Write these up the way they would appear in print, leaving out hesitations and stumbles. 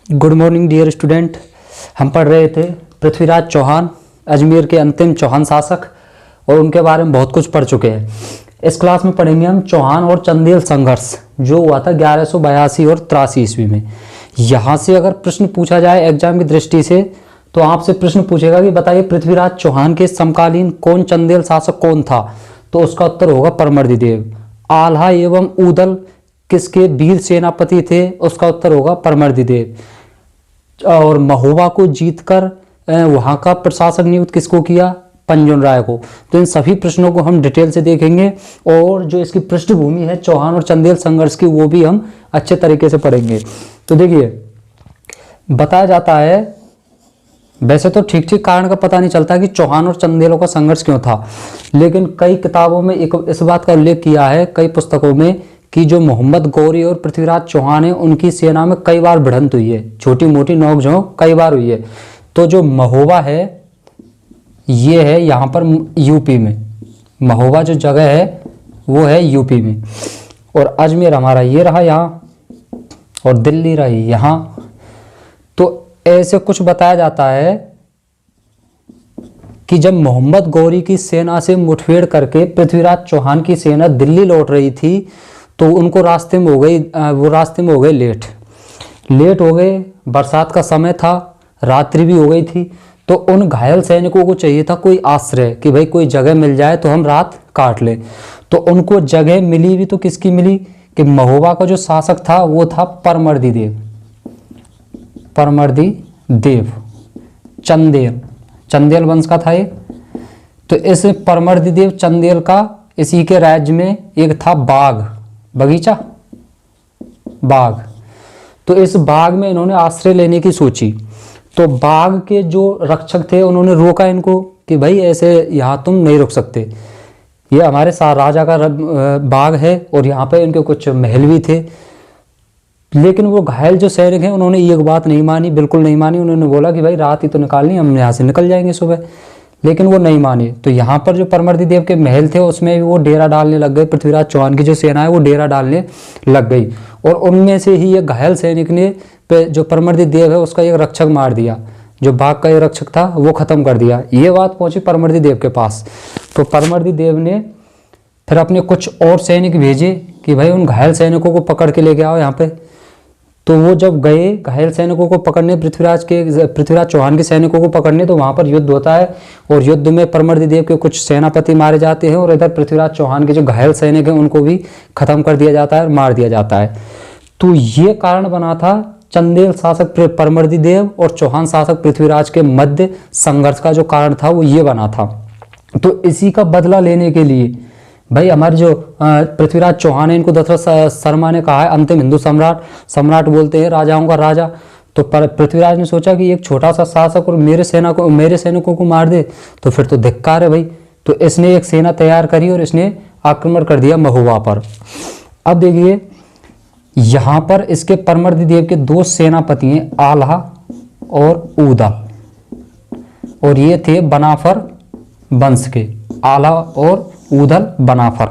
Good morning dear student. हम पढ़ रहे थे पृथ्वीराज चौहान, अजमेर के अंतिम चौहान शासक, और उनके बारे में बहुत कुछ पढ़ चुके हैं। इस क्लास में पढ़ेंगे हम चौहान और चंदेल संघर्ष जो हुआ था 1182 और 83 ईस्वी में। यहाँ से अगर प्रश्न पूछा जाए एग्जाम की दृष्टि से तो आपसे प्रश्न पूछेगा कि बताइए पृथ्वीराज चौहान के समकालीन कौन चंदेल शासक कौन था, तो उसका उत्तर होगा परमर्दिदेव। आल्हा एवं ऊदल किसके वीर सेनापति थे, उसका उत्तर होगा परमर्दिदेव। और महोबा को जीतकर वहां का प्रशासक नियुक्त किसको किया, पंजुन राय को। तो इन सभी प्रश्नों को हम डिटेल से देखेंगे और जो इसकी पृष्ठभूमि है चौहान और चंदेल संघर्ष की वो भी हम अच्छे तरीके से पढ़ेंगे। तो देखिए बताया जाता है, वैसे तो ठीक ठीक कारण का पता नहीं चलता कि चौहान और चंदेलों का संघर्ष क्यों था, लेकिन कई किताबों में इस बात का उल्लेख किया है, कई पुस्तकों में, कि जो मोहम्मद गौरी और पृथ्वीराज चौहान है उनकी सेना में कई बार भिड़ंत हुई है, छोटी मोटी नोकझोंक कई बार हुई है। तो जो महोबा है ये है यहाँ पर यूपी में, महोबा जो जगह है वो है यूपी में, और अजमेर हमारा ये रहा यहाँ, और दिल्ली रही यहाँ। तो ऐसे कुछ बताया जाता है कि जब मोहम्मद गौरी की सेना से मुठभेड़ करके पृथ्वीराज चौहान की सेना दिल्ली लौट रही थी तो उनको रास्ते में हो गए लेट हो गए, बरसात का समय था, रात्रि भी हो गई थी। तो उन घायल सैनिकों को चाहिए था कोई आश्रय, कि भाई कोई जगह मिल जाए तो हम रात काट लें। तो उनको जगह मिली भी तो किसकी मिली, कि महोबा का जो शासक था वो था परमर्दिदेव चंदेल वंश का था ये। तो इस परमर्दिदेव चंदेल का इसी के राज्य में एक था बगीचा बाग। तो इस बाग में इन्होंने आश्रय लेने की सोची। तो बाग के जो रक्षक थे उन्होंने रोका इनको कि भाई ऐसे यहाँ तुम नहीं रुक सकते, ये हमारे राजा का बाग है और यहाँ पे इनके कुछ महल भी थे। लेकिन वो घायल जो सैनिक हैं उन्होंने एक बात नहीं मानी, बिल्कुल नहीं मानी। उन्होंने बोला कि भाई रात ही तो निकालनी, हम यहाँ से निकल जाएंगे सुबह, लेकिन वो नहीं माने। तो यहाँ पर जो परमर्दिदेव के महल थे उसमें भी वो डेरा डालने लग गए, पृथ्वीराज चौहान की जो सेना है वो डेरा डालने लग गई। और उनमें से ही एक घायल सैनिक ने जो परमर्दिदेव है उसका एक रक्षक मार दिया, जो बाग का एक रक्षक था वो खत्म कर दिया। ये बात पहुंची परमर्दिदेव के पास। तो परमर्दिदेव ने फिर अपने कुछ और सैनिक भेजे कि भाई उन घायल सैनिकों को पकड़ के लेके आओ यहाँ पे। तो वो जब गए घायल सैनिकों को पकड़ने, पृथ्वीराज चौहान के सैनिकों को पकड़ने, तो वहाँ पर युद्ध होता है और युद्ध में परमर्दिदेव के कुछ सेनापति मारे जाते हैं और इधर पृथ्वीराज चौहान के जो घायल सैनिक हैं उनको भी खत्म कर दिया जाता है और मार दिया जाता है। तो ये कारण बना था चंदेल शासक परमर्दिदेव और चौहान शासक पृथ्वीराज के मध्य संघर्ष का जो कारण था वो ये बना था। तो इसी का बदला लेने के लिए भाई हमारे जो पृथ्वीराज चौहान है इनको दशरथ शर्मा ने कहा है अंतिम हिंदू सम्राट बोलते हैं राजाओं का राजा। तो पृथ्वीराज ने सोचा कि एक छोटा सा शासक और मेरे सैनिकों को मार दे तो फिर तो धिक्कार है भाई। तो इसने एक सेना तैयार करी और इसने आक्रमण कर दिया महोबा पर। अब देखिए यहाँ पर इसके परमर्दिदेव के दो सेनापति हैं, आल्हा और ऊदल, और ये थे बनाफर वंश के, आल्हा और ऊदल बनाफर।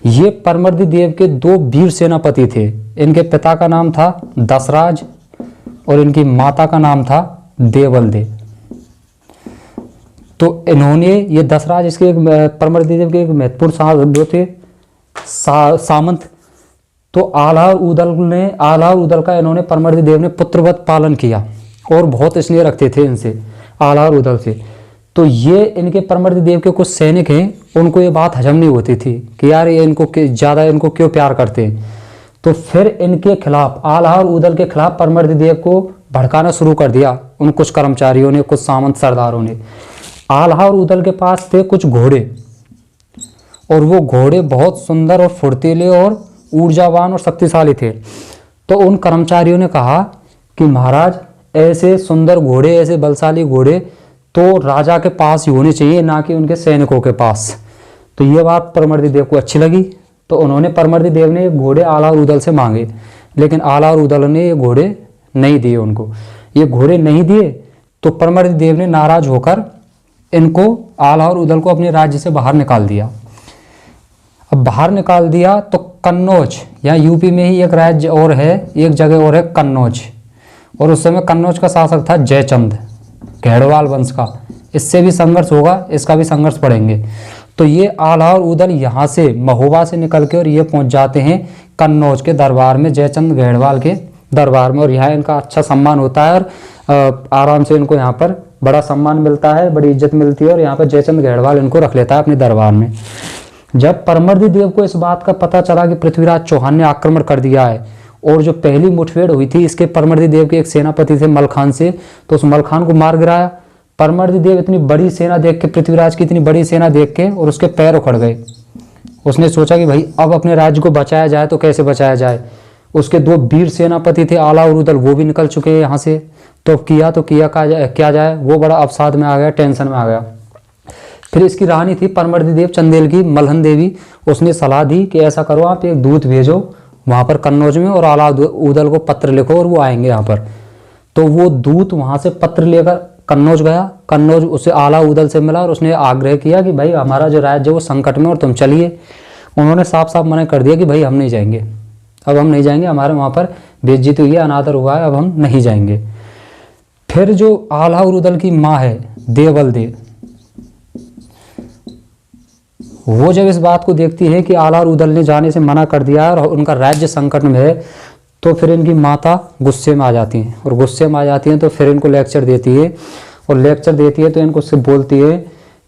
ये परमर्दिदेव के दो वीर सेनापति थे। इनके पिता का नाम था दशराज और इनकी माता का नाम था देवलदे। तो इन्होंने ये दशराज इसके परमर्दिदेव के एक महत्वपूर्ण थे सामंत। तो आल्हा और ऊदल का इन्होंने परमर्दिदेव ने पुत्रवत पालन किया और बहुत इसलिए रखते थे इनसे, आल्हा और ऊदल से। तो ये इनके परमर्दिदेव के कुछ सैनिक हैं उनको ये बात हजम नहीं होती थी कि यार ये इनको ज़्यादा इनको क्यों प्यार करते हैं। तो फिर इनके खिलाफ आल्हा और ऊदल के खिलाफ परमर्दिदेव को भड़काना शुरू कर दिया उन कुछ कर्मचारियों ने, कुछ सामंत सरदारों ने। आल्हा और ऊदल के पास थे कुछ घोड़े और वो घोड़े बहुत सुंदर और फुर्तीले और ऊर्जावान और शक्तिशाली थे। तो उन कर्मचारियों ने कहा कि महाराज ऐसे सुंदर घोड़े, ऐसे बलशाली घोड़े तो राजा के पास ही होने चाहिए, ना कि उनके सैनिकों के पास। तो ये बात परमर्दिदेव को अच्छी लगी। तो उन्होंने परमर्दिदेव ने घोड़े आल्हा और ऊदल से मांगे, लेकिन आल्हा और ऊदल ने ये घोड़े नहीं दिए उनको। ये घोड़े नहीं दिए तो परमर्दिदेव ने नाराज होकर इनको आल्हा और ऊदल को अपने राज्य से बाहर निकाल दिया। अब बाहर निकाल दिया तो कन्नौज, यहाँ यूपी में ही एक राज्य और है, एक जगह और है कन्नौज, और उस समय कन्नौज का शासक था जयचंद घेड़वाल वंश का। इससे भी संघर्ष होगा, इसका भी संघर्ष पड़ेंगे। तो ये आल्हा और उदल यहाँ से महोबा से निकल के और ये पहुँच जाते हैं कन्नौज के दरबार में, जयचंद घेड़वाल के दरबार में। और यहाँ इनका अच्छा सम्मान होता है और आराम से इनको यहाँ पर बड़ा सम्मान मिलता है, बड़ी इज्जत मिलती है। और यहाँ पर जयचंद घेड़वाल इनको रख लेता है अपने दरबार में। जब परमर्दी देव को इस बात का पता चला कि पृथ्वीराज चौहान ने आक्रमण कर दिया है और जो पहली मुठभेड़ हुई थी इसके परमर्दी देव के एक सेनापति थे मलखान से, तो उस मलखान को मार गिराया। परमर्दी देव इतनी बड़ी सेना देख के, पृथ्वीराज की इतनी बड़ी सेना देख के, और उसके पैर उखड़ गए। उसने सोचा कि भाई अब अपने राज्य को बचाया जाए तो कैसे बचाया जाए। उसके 2 वीर सेनापति थे आल्हा और उदल, वो भी निकल चुके हैं यहाँ से। तो किया क्या जाए, वो बड़ा अवसाद में आ गया, टेंशन में आ गया। फिर इसकी रानी थी परमर्दी देव चंदेल की, मलहन देवी। उसने सलाह दी कि ऐसा करो, आप एक दूत भेजो वहाँ पर कन्नौज में और आल्हा उदल को पत्र लिखो और वो आएंगे यहाँ पर। तो वो दूत वहाँ से पत्र लेकर कन्नौज गया। कन्नौज उसे आल्हा उदल से मिला और उसने आग्रह किया कि भाई हमारा जो राज्य है वो संकट में और तुम चलिए। उन्होंने साफ साफ मना कर दिया कि भाई हम नहीं जाएंगे, अब हम नहीं जाएंगे, हमारे वहाँ पर बेइज्जती हुई है, अनादर हुआ है, अब हम नहीं जाएंगे। फिर जो आल्हा और उदल की माँ है देवल देव, वो जब इस बात को देखती है कि आल्हा और उदल ने जाने से मना कर दिया और उनका राज्य संकट में है, तो फिर इनकी माता गुस्से में आ जाती हैं। और गुस्से में आ जाती हैं तो फिर इनको लेक्चर देती है। और लेक्चर देती है तो इनको उससे बोलती है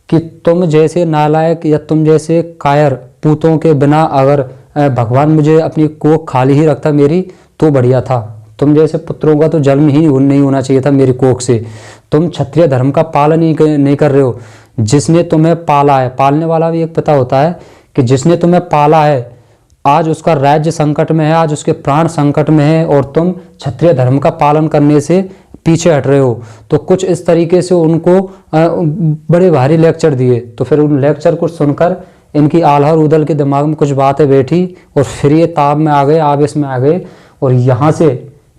कि तुम जैसे नालायक या तुम जैसे कायर पूतों के बिना अगर भगवान मुझे अपनी कोख खाली ही रखता मेरी तो बढ़िया था। तुम जैसे पुत्रों का तो जन्म ही नहीं होना चाहिए था मेरी कोख से। तुम क्षत्रिय धर्म का पालन नहीं कर रहे हो। जिसने तुम्हें पाला है, पालने वाला भी एक पिता होता है, कि जिसने तुम्हें पाला है आज उसका राज्य संकट में है, आज उसके प्राण संकट में है और तुम क्षत्रिय धर्म का पालन करने से पीछे हट रहे हो। तो कुछ इस तरीके से उनको बड़े भारी लेक्चर दिए। तो फिर उन लेक्चर को सुनकर इनकी आल्हा और उदल के दिमाग में कुछ बातें बैठी और फिर ये ताब में आ गए, आवेश में आ गए और यहाँ से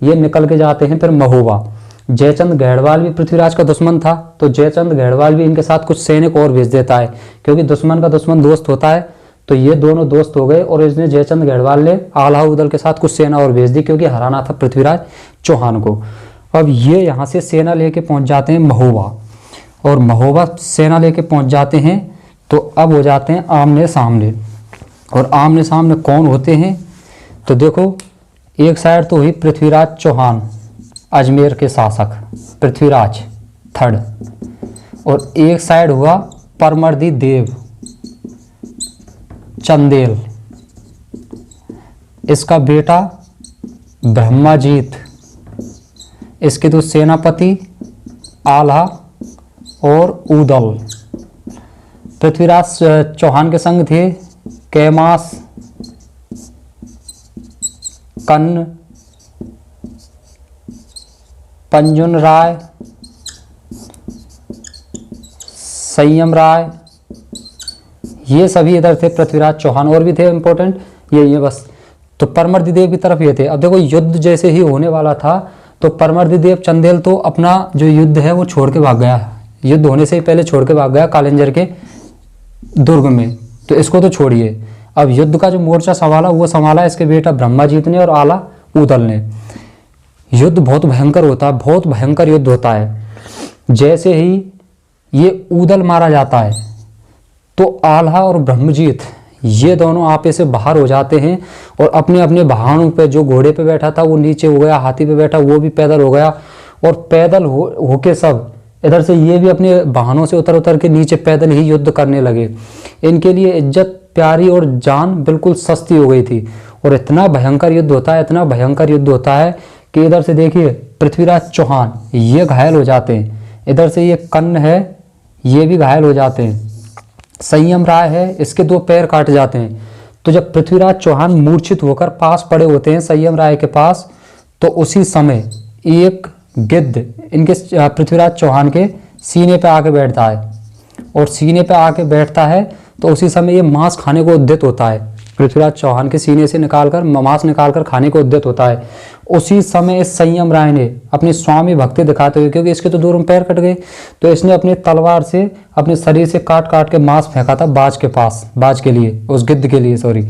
ये निकल के जाते हैं फिर महोबा। जयचंद घेड़वाल भी पृथ्वीराज का दुश्मन था, तो जयचंद घेड़वाल भी इनके साथ कुछ सैनिक और भेज देता है, क्योंकि दुश्मन का दुश्मन दोस्त होता है। तो ये दोनों दोस्त हो गए और इसने जयचंद घेड़वाल ने आल्हा उदल के साथ कुछ सेना और भेज दी, क्योंकि हराना था पृथ्वीराज चौहान को। अब ये यहाँ से सेना लेके पहुंच जाते हैं महोबा, और महोबा सेना लेके पहुंच जाते हैं। तो अब हो जाते हैं आमने सामने। और आमने सामने कौन होते हैं, तो देखो एक साइड तो हुई पृथ्वीराज चौहान अजमेर के शासक पृथ्वीराज थर्ड, और एक साइड हुआ परमर्दी देव चंदेल, इसका बेटा ब्रह्माजीत, इसके दो सेनापति आल्हा और उदल। पृथ्वीराज चौहान के संग थे कैमास, कन्न, पंजुन राय, संयम राय, ये सभी इधर थे पृथ्वीराज चौहान। और भी थे इंपॉर्टेंट, ये बस। तो परमर्दी देव की तरफ ये थे। अब देखो युद्ध जैसे ही होने वाला था तो परमर्दी देव चंदेल तो अपना जो युद्ध है वो छोड़ के भाग गया। युद्ध होने से ही पहले छोड़ के भाग गया कालिंजर के दुर्ग में, तो इसको तो छोड़िए। अब युद्ध का जो मोर्चा संभाला वो संभाला इसके बेटा ब्रह्माजीत ने और आल्हा उदल ने। युद्ध बहुत भयंकर होता है, बहुत भयंकर युद्ध होता है। जैसे ही ये उदल मारा जाता है तो आल्हा और ब्रह्मजीत ये दोनों आपे से बाहर हो जाते हैं और अपने अपने वाहनों पे, जो घोड़े पे बैठा था वो नीचे हो गया, हाथी पे बैठा वो भी पैदल हो गया, और पैदल होके सब इधर से ये भी अपने वाहनों से उतर के नीचे पैदल ही युद्ध करने लगे। इनके लिए इज्जत प्यारी और जान बिल्कुल सस्ती हो गई थी। और इतना भयंकर युद्ध होता है, इतना भयंकर युद्ध होता है कि इधर से देखिए पृथ्वीराज चौहान ये घायल हो जाते हैं, इधर से ये कन्न है ये भी घायल हो जाते हैं, संयम राय है इसके 2 पैर काट जाते हैं। तो जब पृथ्वीराज चौहान मूर्छित होकर पास पड़े होते हैं संयम राय के पास, तो उसी समय एक गिद्ध इनके पृथ्वीराज चौहान के सीने पे आके बैठता है, और सीने पे आके बैठता है तो उसी समय ये मांस खाने को उद्यत होता है। पृथ्वीराज चौहान के सीने से निकालकर मांस निकालकर खाने को उद्यत होता है। उसी समय इस संयम राय ने अपनी स्वामी भक्ति दिखाते हुए, क्योंकि इसके तो दोनों पैर कट गए, तो इसने अपनी तलवार से अपने शरीर से काट काट के मांस फेंका था बाज के पास, बाज के लिए, उस गिद्ध के लिए सॉरी।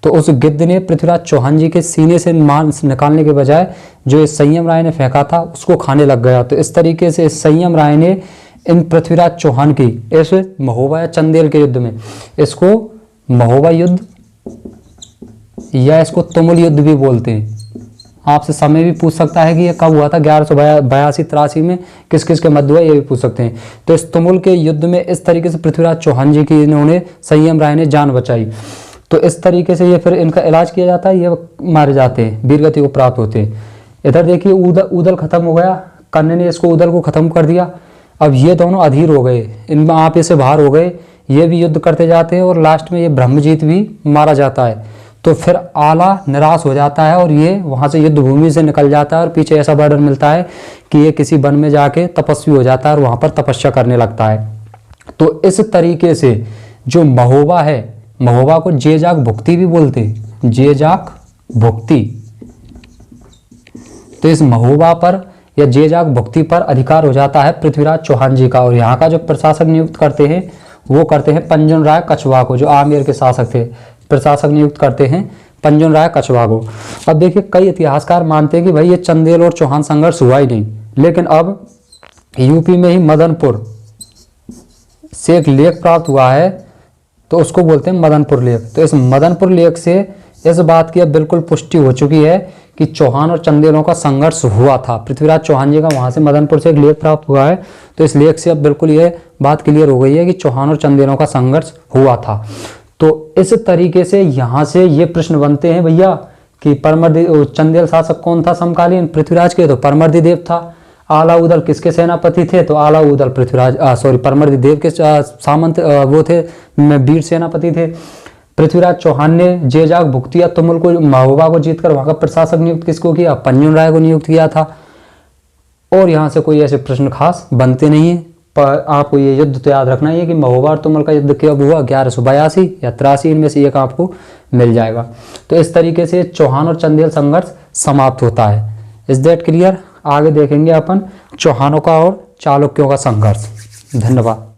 तो उस गिद्ध ने पृथ्वीराज चौहान जी के सीने से मांस निकालने के बजाय जो इस संयम राय ने फेंका था उसको खाने लग गया। तो इस तरीके से इस संयम राय ने इन पृथ्वीराज चौहान की इस महोबा या चंदेल के युद्ध में, इसको महोबा युद्ध या इसको तुमुल युद्ध भी बोलते हैं। आपसे समय भी पूछ सकता है कि ये कब हुआ था, 1182-83 में, किस किस के मध्य हुआ, ये भी पूछ सकते हैं। तो इस तुमुल के युद्ध में इस तरीके से पृथ्वीराज चौहान जी की इन्होंने संयम राय ने जान बचाई। तो इस तरीके से ये फिर इनका इलाज किया जाता है, ये मारे जाते हैं, वीरगति को प्राप्त होते हैं। इधर देखिए उदल खत्म हो गया, कर्ण ने इसको उदल को खत्म कर दिया। अब ये दोनों अधीर हो गए, इनमें आप इसे बाहर हो गए, ये भी युद्ध करते जाते हैं और लास्ट में ये ब्रह्मजीत भी मारा जाता है। तो फिर आला निराश हो जाता है और ये वहाँ से युद्ध भूमि से निकल जाता है और पीछे ऐसा वर्णन मिलता है कि ये किसी वन में जाके तपस्वी हो जाता है और वहाँ पर तपस्या करने लगता है। तो इस तरीके से जो महोबा है, महोबा को जेजाक भुक्ति भी बोलते हैं, जेजाक भुक्ति। तो इस महोबा पर या जेजाक भुक्ति पर अधिकार हो जाता है पृथ्वीराज चौहान जी का। और यहाँ का जो प्रशासक नियुक्त करते हैं वो करते हैं पंजुन राय कछवा को, जो आमेर के शासक थे, प्रशासक नियुक्त करते हैं पंजुन राय कछवा को। अब देखिए कई इतिहासकार मानते हैं कि भाई ये चंदेल और चौहान संघर्ष हुआ ही नहीं, लेकिन अब यूपी में ही मदनपुर से एक लेख प्राप्त हुआ है, तो उसको बोलते हैं मदनपुर लेख। तो इस मदनपुर लेख से इस बात की अब बिल्कुल पुष्टि हो चुकी है कि चौहान और चंदेलों का संघर्ष हुआ था। पृथ्वीराज चौहान जी का वहां से मदनपुर से एक लेख प्राप्त हुआ है, तो इस लेख से अब बिल्कुल ये बात क्लियर हो गई है कि चौहान और चंदेलों का संघर्ष हुआ था। तो इस तरीके से यहाँ से ये प्रश्न बनते हैं भैया कि चंदेल शासक कौन था समकालीन पृथ्वीराज के, तो परमर्दिदेव था। आला उदल किसके सेनापति थे, तो आला उदल परमर्दिदेव के सामंत वो थे, वीर सेनापति थे। पृथ्वीराज चौहान ने जेजाक भुक्ति या तुमुल को, महोबा को जीतकर वहां का प्रशासक नियुक्त किसको किया, पंजुन राय को नियुक्त किया था। और यहाँ से कोई ऐसे प्रश्न खास बनते नहीं है। पर आपको ये युद्ध तो याद रखना है कि महोबा और तुमुल का युद्ध कब हुआ, 1182 या 83, इनमें से एक आपको मिल जाएगा। तो इस तरीके से चौहान और चंदेल संघर्ष समाप्त होता है। Is that clear? आगे देखेंगे अपन चौहानों का और चालुक्यों का संघर्ष। धन्यवाद।